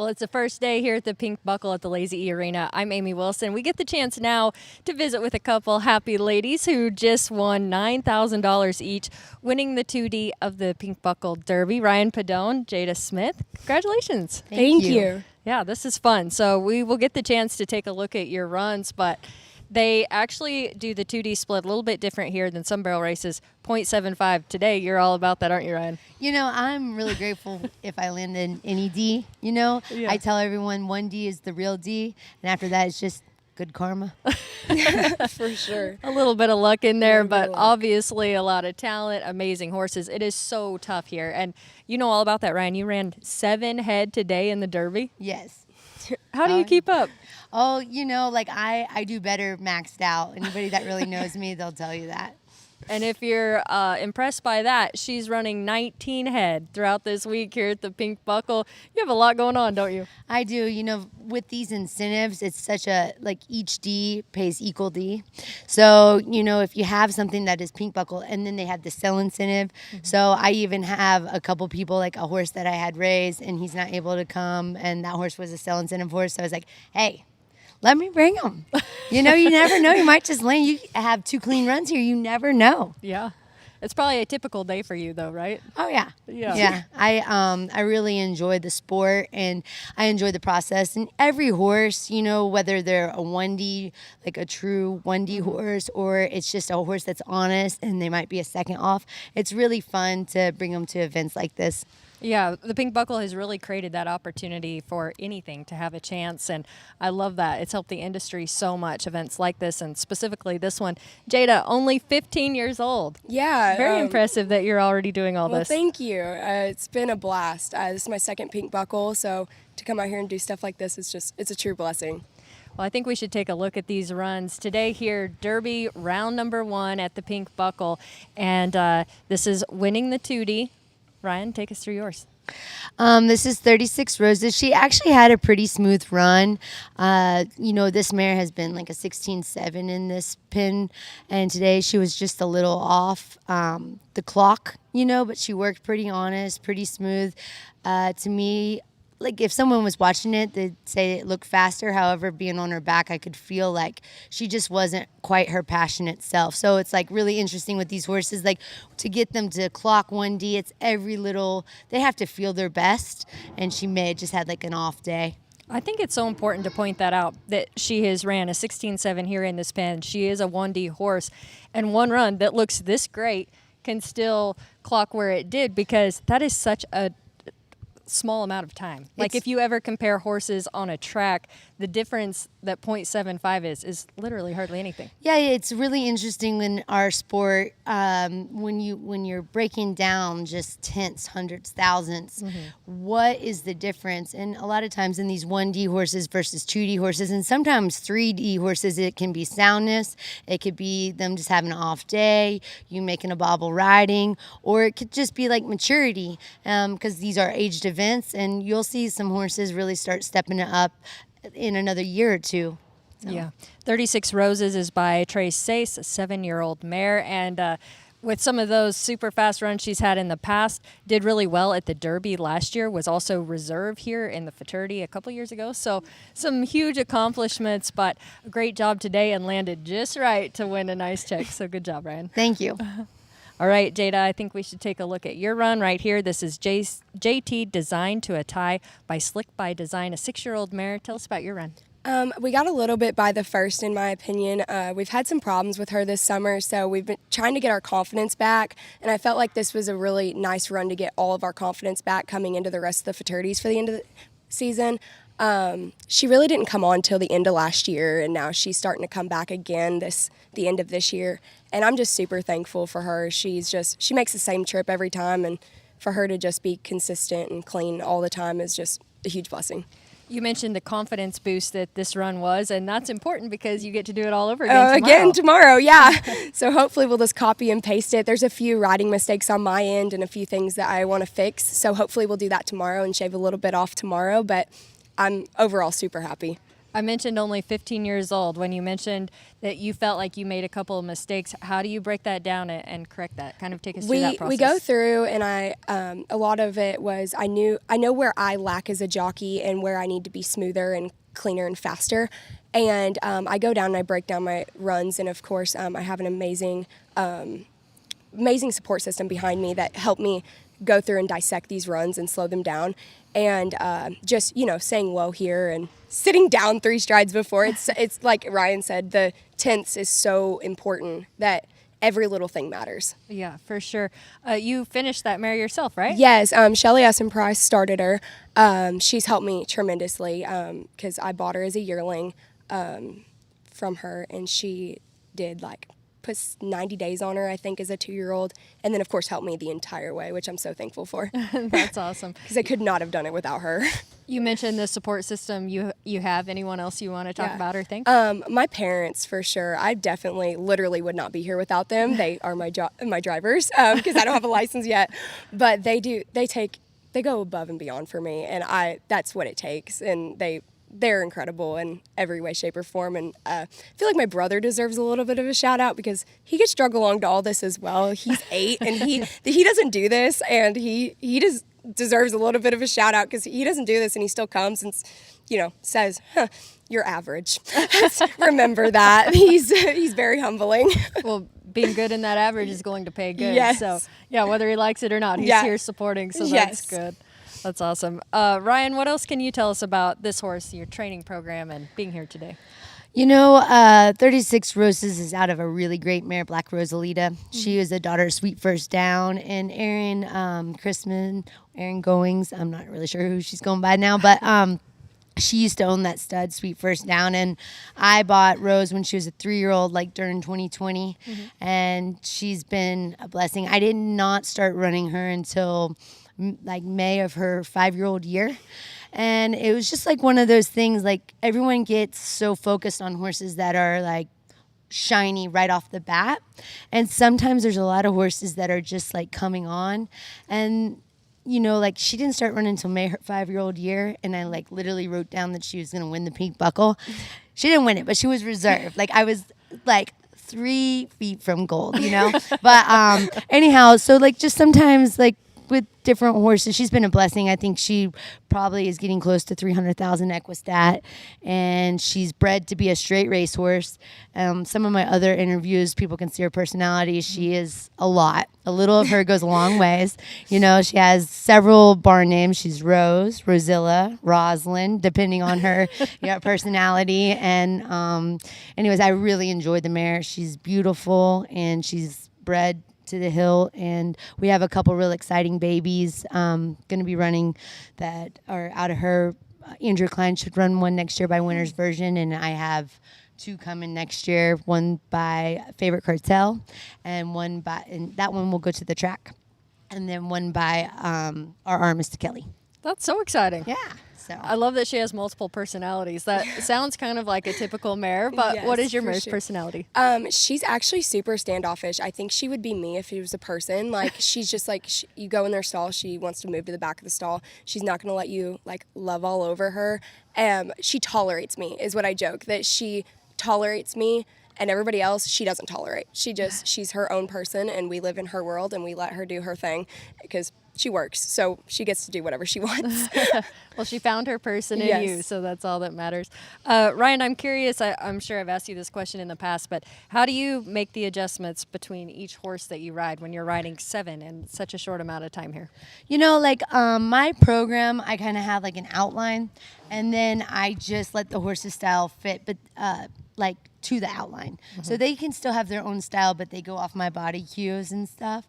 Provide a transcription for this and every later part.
Well, it's the first day here at the Pink Buckle at the Lazy E Arena. I'm Amy Wilson. We get the chance now to visit with a couple happy ladies who just won $9,000 each, winning the 2D of the Pink Buckle Derby. Ryann Pedone, Jada Smith. Congratulations. Thank you. Yeah, this is fun. So we will get the chance to take a look at your runs, but they actually do the 2D split a little bit different here than some barrel races. 0.75 today. You're all about that, aren't you, Ryan? You know, I'm really grateful if I land in any D. You know, Yeah. I tell everyone 1D is the real D, and after that, it's just good karma. For sure. A little bit of luck in there, bit but of luck. obviously a lot of talent, amazing horses. It is so tough here. And you know all about that, Ryan. You ran 7 head today in the Derby. Yes. How do you keep up? Oh, you know, like I do better maxed out. Anybody that really knows me, they'll tell you that. And if you're impressed by that, she's running 19 head throughout this week here at the Pink Buckle. You have a lot going on, don't you? I do. You know, with these incentives, it's such a, like, each D pays equal D. So, you know, if you have something that is Pink Buckle, and then they have the sell incentive. So I even have a couple people, like a horse that I had raised, and he's not able to come, and that horse was a sell incentive horse. So I was like, hey, let me bring him. You know, you never know. You might just land. You have 2 clean runs here. You never know. Yeah. It's probably a typical day for you, though, right? Oh yeah, Yeah. yeah. I really enjoy the sport, and I enjoy the process. And every horse, you know, whether they're a 1D, like a true 1D horse, or it's just a horse that's honest and they might be a second off. It's really fun to bring them to events like this. Yeah, the Pink Buckle has really created that opportunity for anything to have a chance, and I love that. It's helped the industry so much, events like this, and specifically this one. Jada, only 15 years old. Yeah. Very impressive that you're already doing all Well, this. thank you. It's been a blast. This is my second Pink Buckle, so to come out here and do stuff like this is it's a true blessing. Well, I think we should take a look at these runs. Today here, Derby, round number 1 at the Pink Buckle, and this is winning the 2D. Ryan, take us through yours. This is 36 Roses. She actually had a pretty smooth run. You know, this mare has been like a 16-7 in this pin, and today she was just a little off the clock, you know, but she worked pretty honest, pretty smooth. To me, like if someone was watching it, they'd say it looked faster. However, being on her back, I could feel like she just wasn't quite her passionate self. So it's like really interesting with these horses, like to get them to clock 1D, it's every little, they have to feel their best. And she may have just had like an off day. I think it's so important to point that out, that she has ran a 16-7 here in this pen. She is a 1D horse, and one run that looks this great can still clock where it did, because that is such a small amount of time. Like if you ever compare horses on a track, the difference that 0.75 is literally hardly anything. Yeah, it's really interesting in our sport when you're breaking down just tenths, hundreds, thousands. What is the difference? And a lot of times in these 1D horses versus 2D horses, and sometimes 3D horses, it can be soundness, it could be them just having an off day, you making a bobble riding, or it could just be like maturity, because these are aged events, and you'll see some horses really start stepping it up in another year or two. So. Yeah. 36 Roses is by Trace Sace, a 7-year-old mare, and with some of those super fast runs she's had in the past, did really well at the Derby last year, was also reserve here in the Futurity a couple years ago. So some huge accomplishments, but a great job today and landed just right to win a nice check. So good job, Ryan. Thank you. All right, Jada, I think we should take a look at your run right here. This is JT Designed to a Tie by Slick by Design, a 6-year-old mare. Tell us about your run. We got a little bit by the first, in my opinion. We've had some problems with her this summer, so we've been trying to get our confidence back, and I felt like this was a really nice run to get all of our confidence back coming into the rest of the fraternities for the end of the season. She really didn't come on till the end of last year, and now she's starting to come back again the end of this year, and I'm just super thankful for her. She makes the same trip every time, and for her to just be consistent and clean all the time is just a huge blessing. You mentioned the confidence boost that this run was, and that's important because you get to do it all over again tomorrow, yeah. So hopefully we'll just copy and paste it. There's a few riding mistakes on my end and a few things that I want to fix, so hopefully we'll do that tomorrow and shave a little bit off tomorrow, but I'm overall super happy. I mentioned only 15 years old. When you mentioned that you felt like you made a couple of mistakes, how do you break that down and correct that? Kind of take us through that process. We go through, and a lot of it was I know where I lack as a jockey and where I need to be smoother and cleaner and faster. And I go down and I break down my runs, and of course I have an amazing support system behind me that help me go through and dissect these runs and slow them down. And just, saying whoa here and sitting down 3 strides before. It's like Ryan said, the tenths is so important that every little thing matters. Yeah, for sure. You finished that mare yourself, right? Yes, Shelly Essen Price started her. She's helped me tremendously because I bought her as a yearling from her, and she did put 90 days on her, I think, as a 2-year-old, and then of course helped me the entire way, which I'm so thankful for. That's awesome. Because I could not have done it without her. You mentioned the support system you have. Anyone else you want to talk about or think? My parents, for sure. I definitely, literally would not be here without them. They are my drivers because I don't have a license yet, but they go above and beyond for me, and that's what it takes, and they're incredible in every way, shape, or form. And I feel like my brother deserves a little bit of a shout out because he gets drug along to all this as well. He's 8 and he doesn't do this, and he just deserves a little bit of a shout out because he doesn't do this and he still comes and says, you're average. Remember that. He's very humbling. Well, being good in that average is going to pay good. Yes. So yeah, whether he likes it or not, he's here supporting. So that's good. That's awesome. Ryan, what else can you tell us about this horse, your training program, and being here today? 36 Roses is out of a really great mare, Black Rosalita. She is a daughter of Sweet First Down, and Erin Goings. I'm not really sure who she's going by now, but she used to own that stud, Sweet First Down, and I bought Rose when she was a 3-year-old, during 2020, and she's been a blessing. I did not start running her until May of her 5-year-old year. And it was just one of those things, everyone gets so focused on horses that are shiny right off the bat. And sometimes there's a lot of horses that are just coming on. And, she didn't start running until May her 5-year-old year. And I literally wrote down that she was going to win the Pink Buckle. She didn't win it, but she was reserved. I was 3 feet from gold, But anyhow, so just sometimes with different horses, she's been a blessing. I think she probably is getting close to 300,000 Equistat, and she's bred to be a straight race horse. Some of my other interviews, people can see her personality. She is a lot. A little of her goes a long ways. She has several barn names. She's Rose, Rosilla, Rosalind, depending on her personality. And anyways, I really enjoyed the mare. She's beautiful, and she's bred to the hill, and we have a couple real exciting babies going to be running that are out of her. Andrew Klein should run one next year by Winner's Version, and I have 2 coming next year, one by Favorite Cartel, and that one will go to the track, and then one by our Armis to Kelly. That's so exciting. Yeah. I love that she has multiple personalities. That sounds kind of like a typical mare, but Yes, what is your for mare's sure. personality? She's actually super standoffish. I think she would be me if she was a person. She's just you go in their stall, she wants to move to the back of the stall. She's not going to let you love all over her. She tolerates me is what I joke, that she tolerates me, and everybody else she doesn't tolerate. She's her own person, and we live in her world, and we let her do her thing because she works, so she gets to do whatever she wants. Well, she found her person in Yes. you, so that's all that matters. Ryan, I'm curious, I'm sure I've asked you this question in the past, but how do you make the adjustments between each horse that you ride when you're riding 7 in such a short amount of time here? My program, I kind of have an outline, and then I just let the horse's style fit, but to the outline. Mm-hmm. So they can still have their own style, but they go off my body cues and stuff.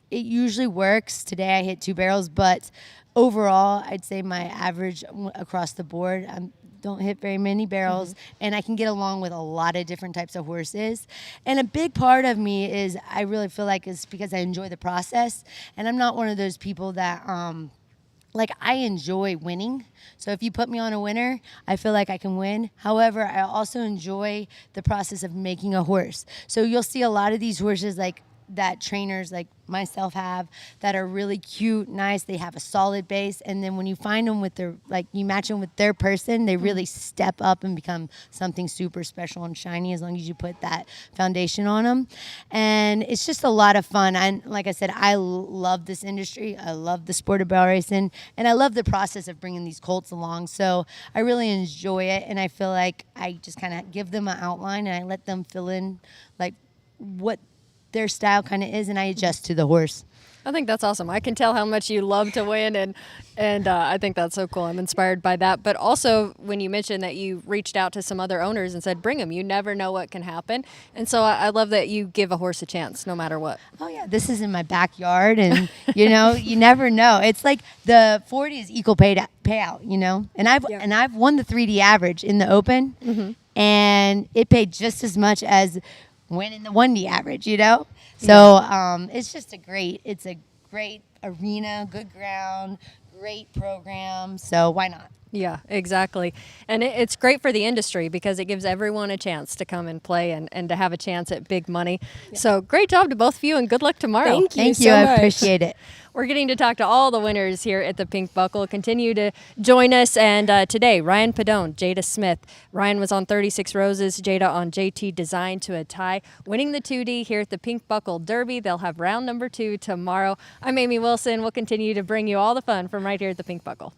It usually works. Today I hit 2 barrels, but overall, I'd say my average across the board, I don't hit very many barrels, and I can get along with a lot of different types of horses. And a big part of me is I really feel is because I enjoy the process, and I'm not one of those people that I enjoy winning. So if you put me on a winner, I feel like I can win. However, I also enjoy the process of making a horse. So you'll see a lot of these horses that trainers like myself have that are really cute, nice. They have a solid base, and then when you find them with their, like, you match them with their person, they really step up and become something super special and shiny as long as you put that foundation on them. And it's just a lot of fun. And like I said, I love this industry. I love the sport of barrel racing, and I love the process of bringing these colts along. So I really enjoy it, and I feel like I just kind of give them an outline and I let them fill in like what their style kind of is, and I adjust to the horse. I think that's awesome. I can tell how much you love to win, and I think that's so cool. I'm inspired by that. But also, when you mentioned that you reached out to some other owners and said, bring them, you never know what can happen. And so I love that you give a horse a chance no matter what. Oh, yeah, this is in my backyard, and, you know, you never know. It's like the 40 is equal payout, you know. And I've won the 3D average in the Open, and it paid just as much as winning the 1D average, you know. So it's just a great arena, good ground, great program. So why not? Yeah, exactly. And it's great for the industry because it gives everyone a chance to come and play and to have a chance at big money. Yeah. So great job to both of you, and good luck tomorrow. Thank you so much. I appreciate it. We're getting to talk to all the winners here at the Pink Buckle. Continue to join us. And today, Ryann Pedone, Jada Smith. Ryann was on 36 Roses, Jada on JT Design to a tie, winning the 2D here at the Pink Buckle Derby. They'll have round number 2 tomorrow. I'm Amy Wilson. We'll continue to bring you all the fun from right here at the Pink Buckle.